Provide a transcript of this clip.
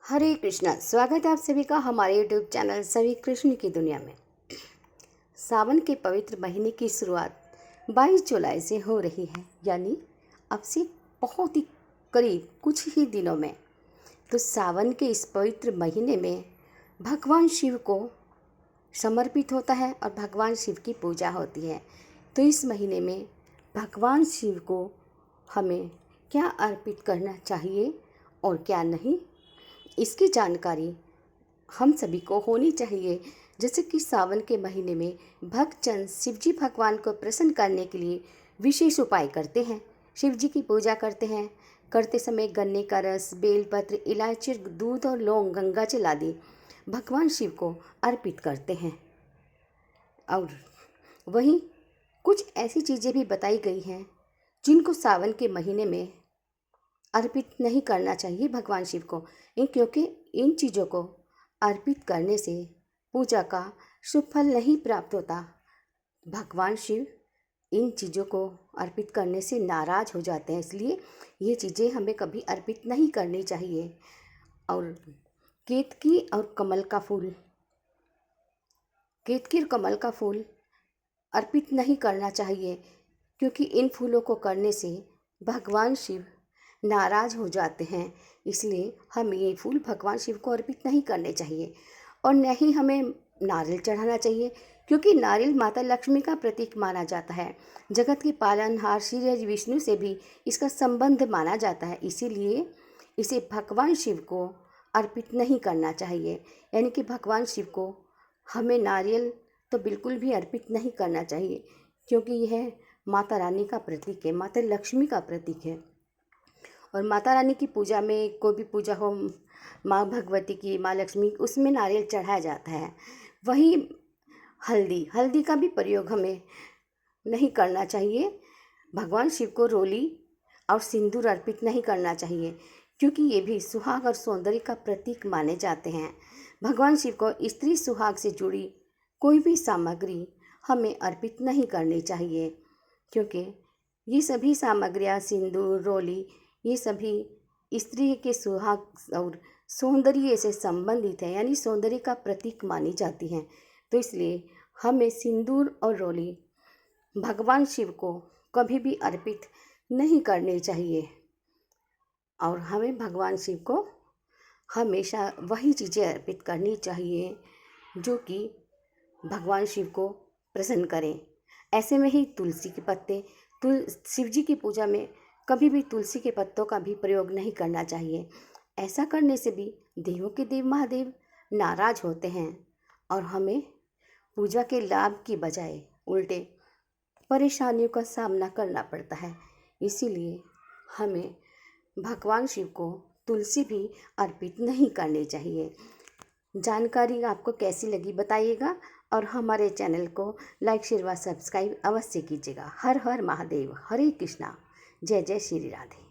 हरे कृष्णा। स्वागत है आप सभी का हमारे यूट्यूब चैनल सभी कृष्ण की दुनिया में। सावन के पवित्र महीने की शुरुआत 22 जुलाई से हो रही है, यानी अब से बहुत ही करीब कुछ ही दिनों में। तो सावन के इस पवित्र महीने में भगवान शिव को समर्पित होता है और भगवान शिव की पूजा होती है। तो इस महीने में भगवान शिव को हमें क्या अर्पित करना चाहिए और क्या नहीं, इसकी जानकारी हम सभी को होनी चाहिए। जैसे कि सावन के महीने में भक्तजन शिवजी भगवान को प्रसन्न करने के लिए विशेष उपाय करते हैं, शिवजी की पूजा करते हैं। करते समय गन्ने का रस, बेलपत्र, इलायची, दूध और लौंग, गंगा जल आदि भगवान शिव को अर्पित करते हैं। और वहीं कुछ ऐसी चीज़ें भी बताई गई हैं जिनको सावन के महीने में अर्पित नहीं करना चाहिए भगवान शिव को, क्योंकि इन चीज़ों को अर्पित करने से पूजा का शुभ फल नहीं प्राप्त होता। भगवान शिव इन चीज़ों को अर्पित करने से नाराज़ हो जाते हैं, इसलिए ये चीज़ें हमें कभी अर्पित नहीं करनी चाहिए। और केतकी और कमल का फूल, केतकी और कमल का फूल अर्पित नहीं करना चाहिए, क्योंकि इन फूलों को करने से भगवान शिव नाराज़ हो जाते हैं। इसलिए हमें ये फूल भगवान शिव को अर्पित नहीं करने चाहिए। और न ही हमें नारियल चढ़ाना चाहिए, क्योंकि नारियल माता लक्ष्मी का प्रतीक माना जाता है। जगत के पालनहार श्री विष्णु से भी इसका संबंध माना जाता है, इसीलिए इसे भगवान शिव को अर्पित नहीं करना चाहिए। यानी कि भगवान शिव को हमें नारियल तो बिल्कुल भी अर्पित नहीं करना चाहिए, क्योंकि यह माता रानी का प्रतीक है, माता लक्ष्मी का प्रतीक है। और माता रानी की पूजा में कोई भी पूजा हो, माँ भगवती की, माँ लक्ष्मी, उसमें नारियल चढ़ाया जाता है। वहीं हल्दी का भी प्रयोग हमें नहीं करना चाहिए। भगवान शिव को रोली और सिंदूर अर्पित नहीं करना चाहिए, क्योंकि ये भी सुहाग और सौंदर्य का प्रतीक माने जाते हैं। भगवान शिव को स्त्री सुहाग से जुड़ी कोई भी सामग्री हमें अर्पित नहीं करनी चाहिए, क्योंकि ये सभी सामग्रियाँ, सिंदूर, रोली, ये सभी स्त्री के सुहाग और सौंदर्य से संबंधित है, यानी सौंदर्य का प्रतीक मानी जाती हैं। तो इसलिए हमें सिंदूर और रोली भगवान शिव को कभी भी अर्पित नहीं करनी चाहिए। और हमें भगवान शिव को हमेशा वही चीज़ें अर्पित करनी चाहिए जो कि भगवान शिव को प्रसन्न करें। ऐसे में ही तुलसी के पत्ते, शिवजी की पूजा में कभी भी तुलसी के पत्तों का भी प्रयोग नहीं करना चाहिए। ऐसा करने से भी देवों के देव महादेव नाराज होते हैं और हमें पूजा के लाभ की बजाय उल्टे परेशानियों का सामना करना पड़ता है। इसीलिए हमें भगवान शिव को तुलसी भी अर्पित नहीं करनी चाहिए। जानकारी आपको कैसी लगी बताइएगा, और हमारे चैनल को लाइक, शेयर व सब्सक्राइब अवश्य कीजिएगा। हर हर महादेव, हरे कृष्णा, जय जय श्री राधे।